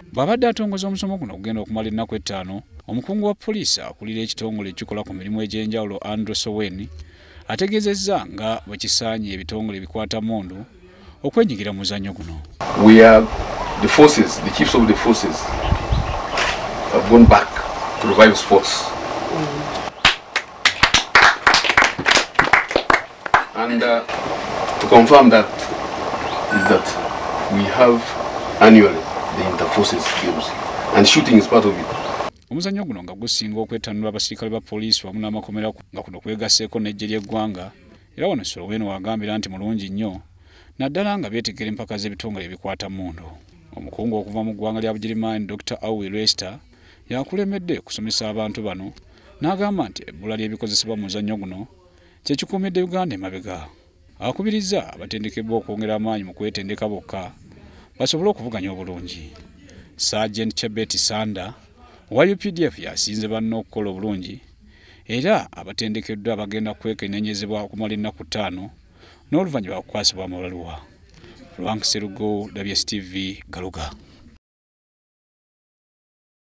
Bw'abadde atongoza omusomo guno ogenda okumala ennaku 5, omukungu wa poliisi akulira ekitongole ekikola ku mirimu egy'enjawulo Andrew Sowen ategeezezza nga bwe kisaanye ebitongole ebikwata mmundu okwenyigira mu muzannyo guno. We are the forces, the chiefs of the forces have gone back to revive sports. And to confirm that is that we have annually the inter-forces games and shooting is part of it. Omuzannyo guno nga gusinga okwetanula abasirikale ba poliisi wamu n'amakomera nga kuno kwegasseeko n'eggye ly'eggwanga, era wano Sowen wagambira nti mulungi nnyo naddala nga byetegera empaka z'ebitongole ebikwata mmundu. Omukungu okuva mu ggwanga lya Bugirimaani Dr. Awi Lester yakulemedde kusomesa abantu bano n'agamba nti ebbula ly'ebikozesebwa mu muzannyo guno kye kikuumidde Uganda emabega. Akubirizza abatendekeddwa okwongera amaanyi mu kwetendeka bokka basobole okuvuganya obulungi. Sergeant Chebet Sanda wa UPDF yasinze banne okukola obulungi era abatendekeddwa bagenda kwekennenyezebwa okumala ennaku 5 n'oluvannyuma okukwasibwa amabaluwa. Frank Serugo, WSTV, Galuga.